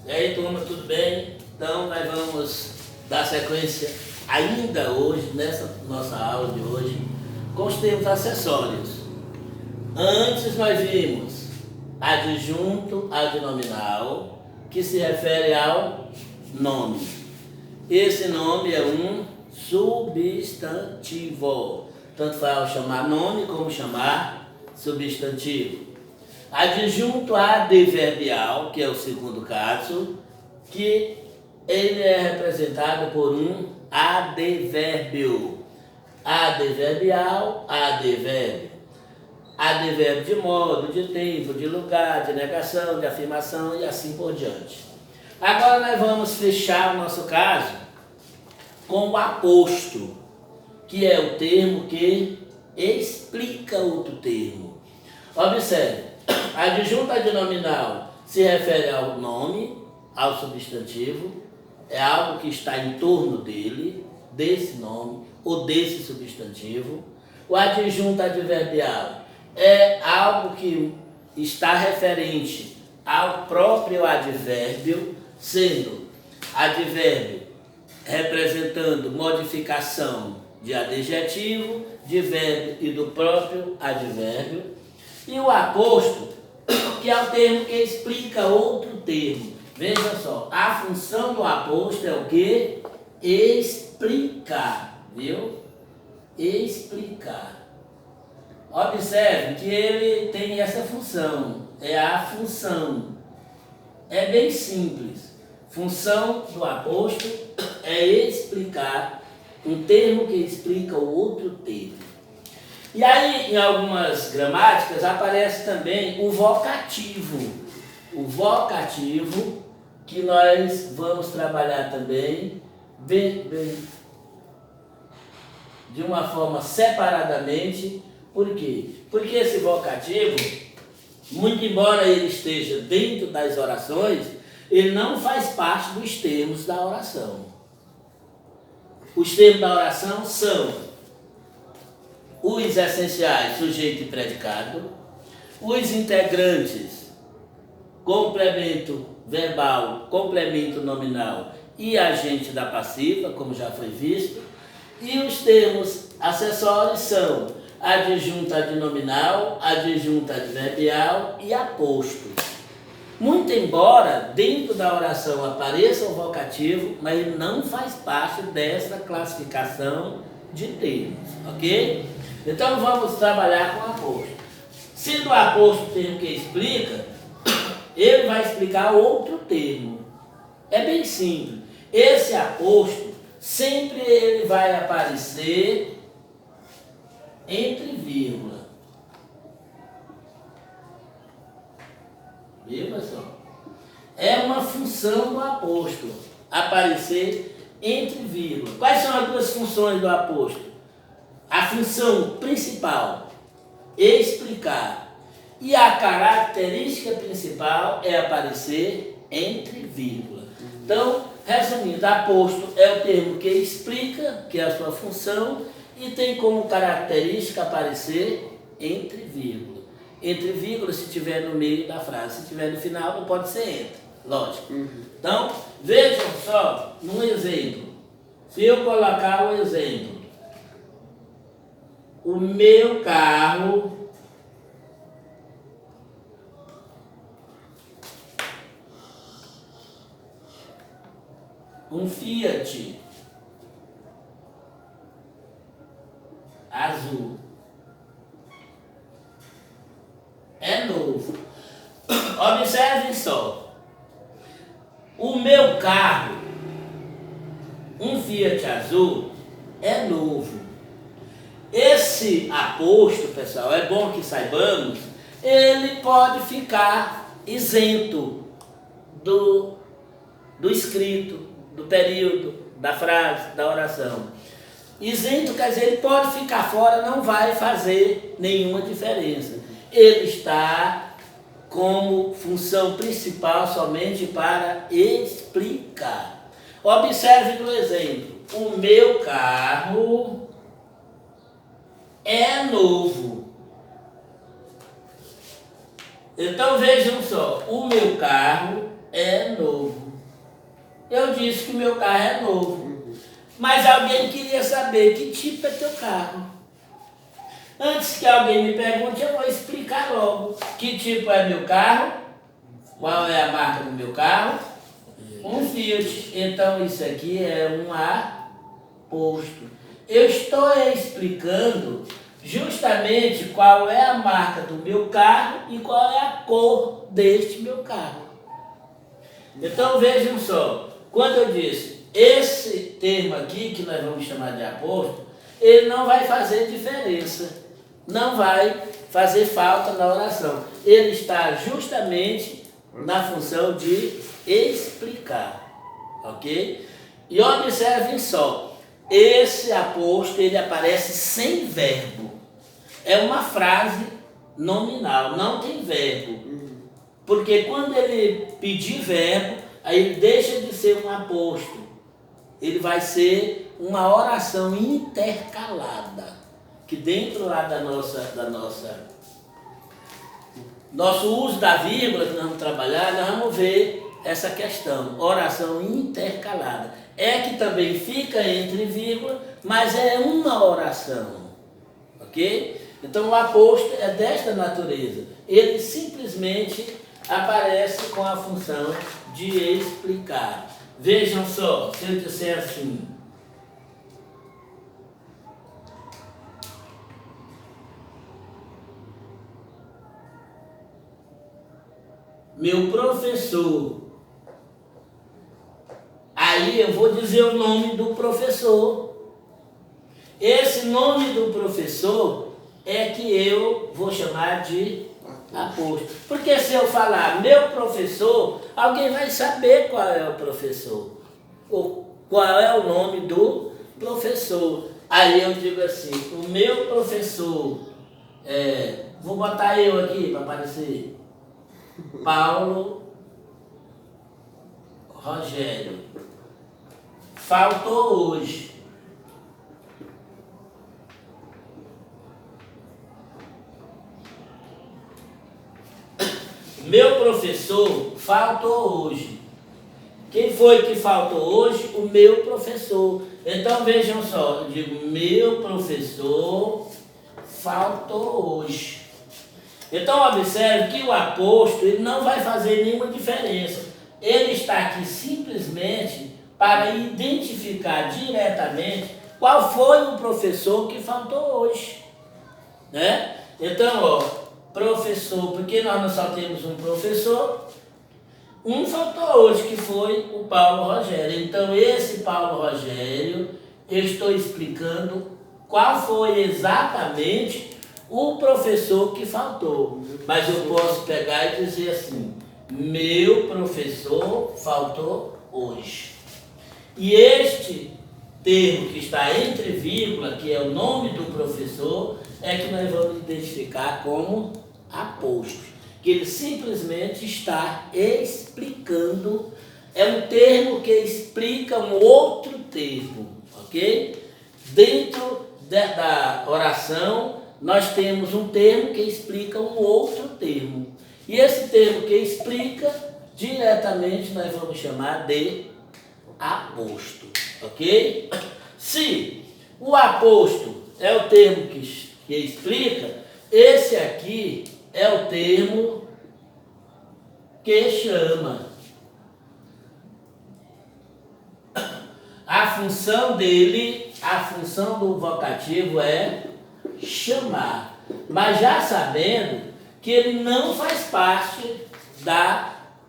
E aí, turma, tudo bem? Então, nós vamos dar sequência ainda hoje, nessa nossa aula de hoje, com os termos acessórios. Antes nós vimos adjunto adnominal, que se refere ao nome. Esse nome é um substantivo. Tanto faz chamar nome como chamar substantivo. Adjunto adverbial, que é o segundo caso, que ele é representado por um advérbio. Adverbial, advérbio. Advérbio de modo, de tempo, de lugar, de negação, de afirmação e assim por diante. Agora nós vamos fechar o nosso caso com o aposto, que é o termo que explica outro termo. Observe. Adjunto adnominal se refere ao nome, ao substantivo, é algo que está em torno dele, desse nome ou desse substantivo. O adjunto adverbial é algo que está referente ao próprio advérbio, sendo advérbio representando modificação de adjetivo, de verbo e do próprio advérbio. E o aposto, que é o termo que explica outro termo. Veja só, a função do aposto é o quê? Explicar, viu? Explicar. Observe que ele tem essa função, é a função. É bem simples. Função do aposto é explicar um termo que explica o outro termo. E aí, em algumas gramáticas, aparece também o vocativo. O vocativo, que nós vamos trabalhar também de uma forma separadamente. Por quê? Porque esse vocativo, muito embora ele esteja dentro das orações, ele não faz parte dos termos da oração. Os termos da oração são os essenciais, sujeito e predicado, os integrantes, complemento verbal, complemento nominal e agente da passiva, como já foi visto, e os termos acessórios são adjunto adnominal, adjunto adverbial e aposto. Muito embora dentro da oração apareça o vocativo, mas ele não faz parte dessa classificação de termos, ok? Então vamos trabalhar com o aposto. Sendo o aposto o termo que explica, ele vai explicar outro termo. É bem simples. Esse aposto, sempre ele vai aparecer entre vírgula. Viu, pessoal? É uma função do aposto, aparecer entre vírgula. Quais são as duas funções do aposto? A função principal, explicar. E a característica principal é aparecer entre vírgula. Então, resumindo, aposto é o termo que explica, que é a sua função, e tem como característica aparecer entre vírgula. Entre vírgula se estiver no meio da frase, se estiver no final, não pode ser entre, lógico. Então, vejam só, num exemplo. Se eu colocar o exemplo, o meu carro um Fiat azul é novo. Observem só, o meu carro um Fiat azul é novo. Esse aposto, pessoal, é bom que saibamos, ele pode ficar isento do escrito, do período, da frase, da oração. Isento quer dizer, ele pode ficar fora, não vai fazer nenhuma diferença. Ele está como função principal somente para explicar. Observe no exemplo, o meu carro é novo. Então vejam só, o meu carro é novo. Eu disse que o meu carro é novo. Mas alguém queria saber que tipo é teu carro. Antes que alguém me pergunte, eu vou explicar logo que tipo é meu carro, qual é a marca do meu carro. Um Fiat. Então isso aqui é um aposto. Eu estou explicando justamente qual é a marca do meu carro e qual é a cor deste meu carro. Então vejam só, quando eu disse esse termo aqui, que nós vamos chamar de aposto, ele não vai fazer diferença, não vai fazer falta na oração. Ele está justamente na função de explicar, ok? E observem só, esse aposto ele aparece sem verbo, é uma frase nominal, não tem verbo, porque quando ele pedir verbo, aí ele deixa de ser um aposto, ele vai ser uma oração intercalada, que dentro lá nosso uso da vírgula que nós vamos trabalhar, nós vamos ver essa questão, oração intercalada. É que também fica entre vírgula, mas é uma oração, ok? Então o aposto é desta natureza, ele simplesmente aparece com a função de explicar. Vejam só, se eu disser assim, meu professor, aí eu vou dizer o nome do professor. Esse nome do professor é que eu vou chamar de aposto. Porque se eu falar meu professor, alguém vai saber qual é o professor, ou qual é o nome do professor. Aí eu digo assim, o meu professor, vou botar eu aqui para aparecer, Paulo Rogério, faltou hoje. Meu professor faltou hoje. Quem foi que faltou hoje? O meu professor. Então vejam só, eu digo, meu professor faltou hoje. Então observe que o aposto ele não vai fazer nenhuma diferença. Ele está aqui simplesmente para identificar diretamente qual foi o professor que faltou hoje. Né? Então, ó, professor, porque nós só temos um professor, um faltou hoje, que foi o Paulo Rogério. Então, esse Paulo Rogério, eu estou explicando qual foi exatamente o professor que faltou. Mas eu posso pegar e dizer assim, meu professor faltou hoje. E este termo que está entre vírgula, que é o nome do professor, é que nós vamos identificar como aposto, que ele simplesmente está explicando, é um termo que explica um outro termo, ok? Dentro da oração, nós temos um termo que explica um outro termo, e esse termo que explica diretamente nós vamos chamar de aposto, ok? Se o aposto é o termo que explica, esse aqui é o termo que chama. A função dele, a função do vocativo é chamar, mas já sabendo que ele não faz parte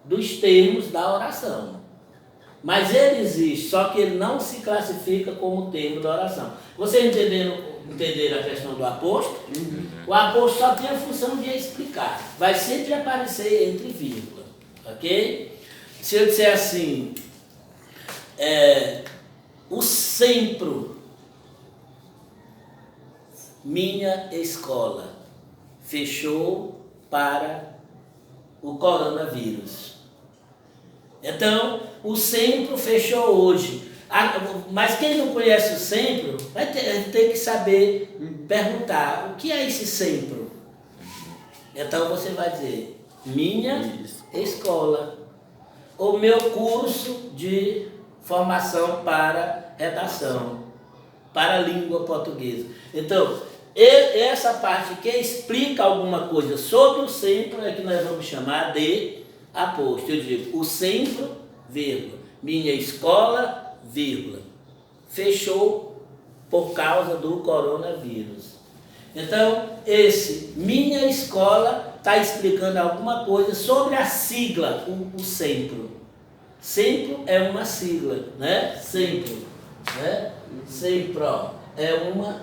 dos termos da oração. Mas ele existe, só que ele não se classifica como termo da oração. Vocês entenderam a questão do aposto? O aposto só tem a função de explicar. Vai sempre aparecer entre vírgula, ok? Se eu disser assim, o sempre, minha escola fechou para o coronavírus. Então, o sempre fechou hoje. Mas quem não conhece o sempre, vai ter que saber perguntar, o que é esse sempre? Então você vai dizer, minha escola. o meu curso de formação para redação, para a língua portuguesa. Então, essa parte que explica alguma coisa sobre o sempre é que nós vamos chamar de aposto. Eu digo, o sempre, vírgula, minha escola, vírgula, fechou por causa do coronavírus. Então, esse minha escola está explicando alguma coisa sobre a sigla, o sempre. Sempre é uma sigla, né? Sempre, né? Sempre é uma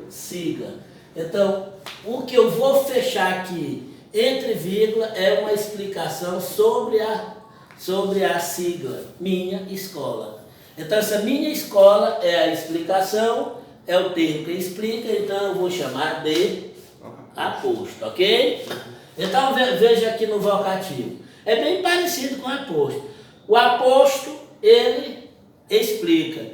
sigla. Então, o que eu vou fechar aqui entre vírgula é uma explicação sobre a sigla, minha escola. Então, essa minha escola é a explicação, é o termo que explica, então eu vou chamar de aposto, ok? Então, veja aqui no vocativo. É bem parecido com aposto. O aposto, ele explica.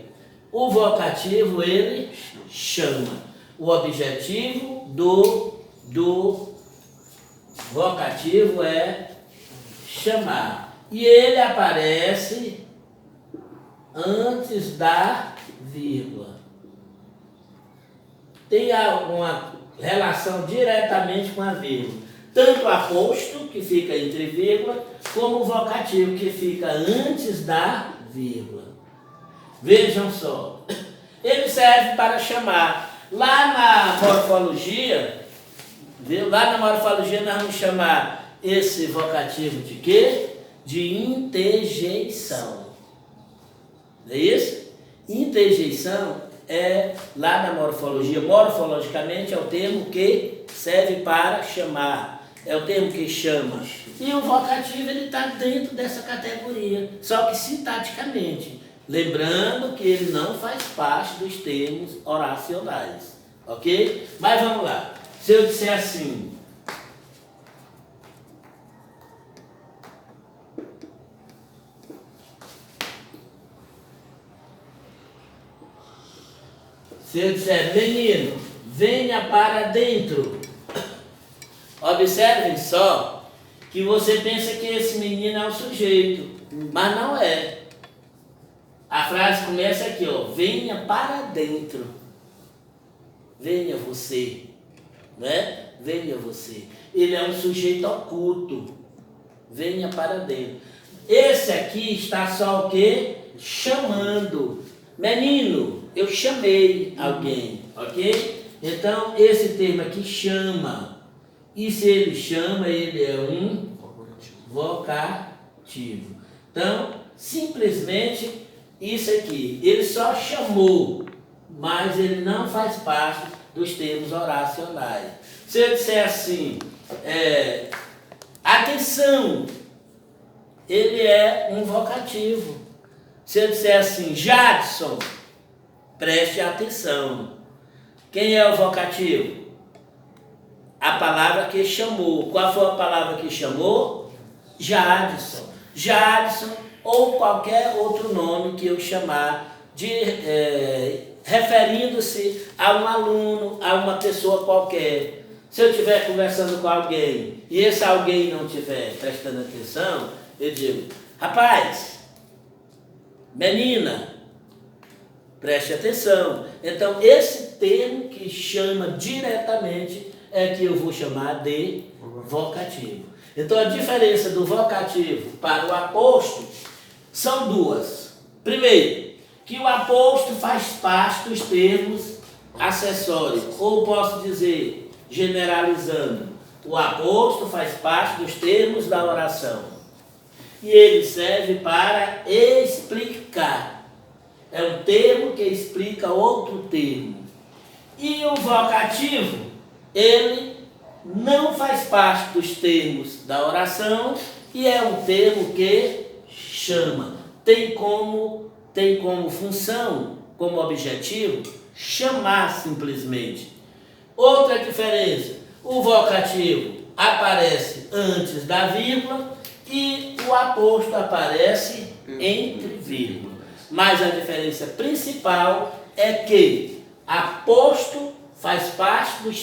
O vocativo, ele chama. O objetivo do vocativo é chamar. E ele aparece antes da vírgula. Tem alguma relação diretamente com a vírgula. Tanto o aposto, que fica entre vírgula, como o vocativo, que fica antes da vírgula. Vejam só. Ele serve para chamar. Lá na morfologia nós vamos chamar esse vocativo de quê? De interjeição. Não é isso? Interjeição é, lá na morfologia, morfologicamente é o termo que serve para chamar. É o termo que chama. E o vocativo, ele está dentro dessa categoria, só que sintaticamente. Lembrando que ele não faz parte dos termos oracionais, ok? Mas vamos lá. Se eu disser assim, menino, venha para dentro. Observem só que você pensa que esse menino é o sujeito, mas não é. A frase começa aqui, ó, venha para dentro. Venha você, né? Venha você. Ele é um sujeito oculto. Venha para dentro. Esse aqui está só o quê? Chamando. Menino, eu chamei alguém, ok? Então, esse termo aqui chama. E se ele chama, ele é um vocativo. Então, simplesmente isso aqui, ele só chamou, mas ele não faz parte dos termos oracionais. Se eu disser assim, atenção, ele é um vocativo. Se eu disser assim, Jadson, preste atenção. Quem é o vocativo? A palavra que chamou. Qual foi a palavra que chamou? Jadson. Jadson, ou qualquer outro nome que eu chamar, referindo-se a um aluno, a uma pessoa qualquer. Se eu estiver conversando com alguém e esse alguém não estiver prestando atenção, eu digo, rapaz, menina, preste atenção. Então, esse termo que chama diretamente é que eu vou chamar de vocativo. Então, a diferença do vocativo para o aposto são duas. Primeiro, que o aposto faz parte dos termos acessórios. Ou posso dizer, generalizando, o aposto faz parte dos termos da oração. E ele serve para explicar. É um termo que explica outro termo. E o vocativo, ele não faz parte dos termos da oração e é um termo que chama. Tem como função, como objetivo, chamar simplesmente. Outra diferença, o vocativo aparece antes da vírgula e o aposto aparece entre vírgula. Mas a diferença principal é que aposto faz parte dos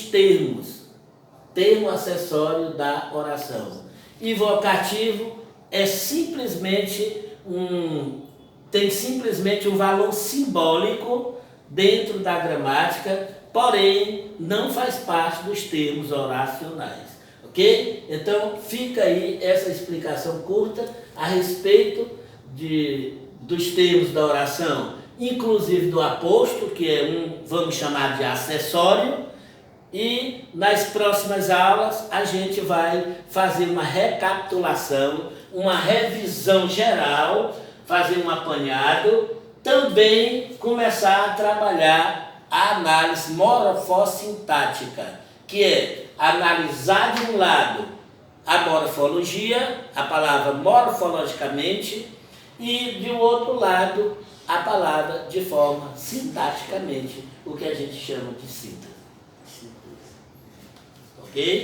termo acessório da oração. E vocativo é simplesmente tem simplesmente um valor simbólico dentro da gramática, porém não faz parte dos termos oracionais, ok? Então fica aí essa explicação curta a respeito dos termos da oração, inclusive do aposto, que é vamos chamar de acessório, e nas próximas aulas a gente vai fazer uma recapitulação, uma revisão geral, fazer um apanhado, também começar a trabalhar a análise morfossintática, que é analisar de um lado a morfologia, a palavra morfologicamente, e de outro lado a palavra de forma sintaticamente, o que a gente chama de síntese. Ok?